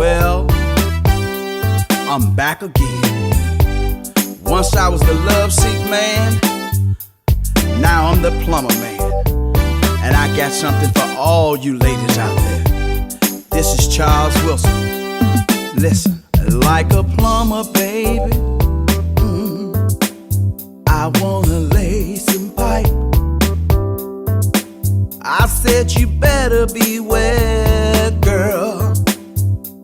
Well, I'm back again. Once I was the lovesick man, now I'm the plumber man. And I got something for all you ladies out there. This is Charles Wilson. Listen, like a plumber, baby, I wanna lay some pipe. I said you better beware, girl.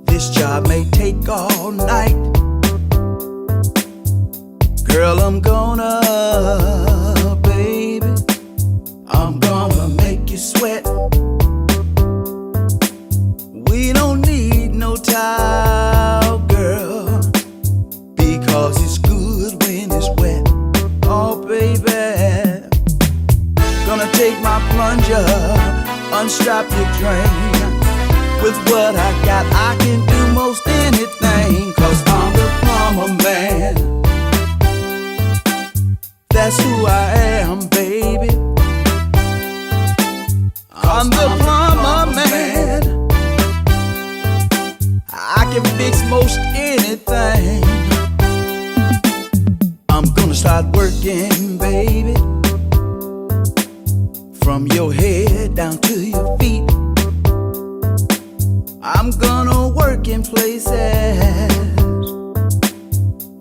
This job may take all night. Girl, I'm gonna, baby, I'm gonna make you sweat. We don't need no towel, girl, because it's good when it's wet. Oh, baby, gonna take my plunger, unstrap your drain. With what I got, I can do most anything, 'cause I'm the plumber man. That's who I am, baby. I'm the plumber man. I can fix most anything. I'm gonna start working, baby, from your head down to your feet. I'm gonna work in places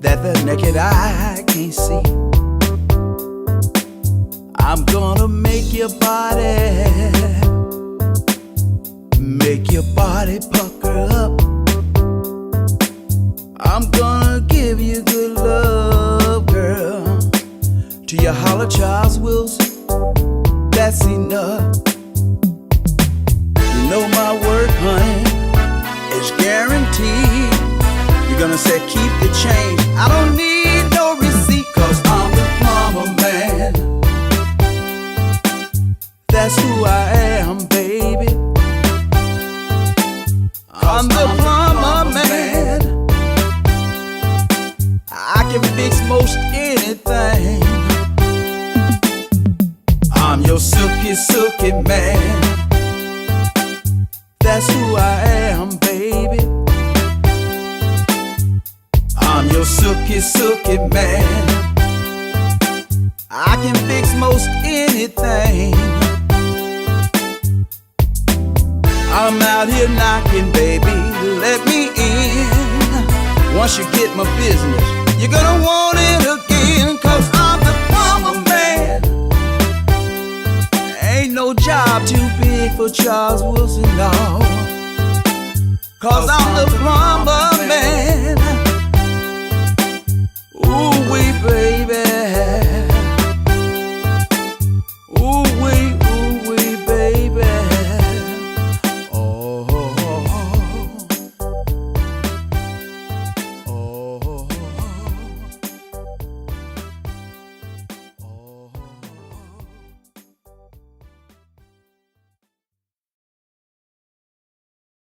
that the naked eye can't see. I'm gonna make your body pucker up. I'm gonna give you good love, girl, till you holler, Charles Wilson, that's enough. You know my work, honey, is guaranteed. You're gonna say keep the change, I don't need no receipt, 'cause I'm the plumber man. That's who I am, baby. I'm the plumber man. I can fix most anything. I'm your silky, silky man. That's who I am, baby. I'm your silky, silky man. I can fix most anything. I'm out here knocking, baby, let me in. Once you get my business, you're gonna want it again, 'cause I'm the plumber man. Ain't no job too big for Charles Wilson, no.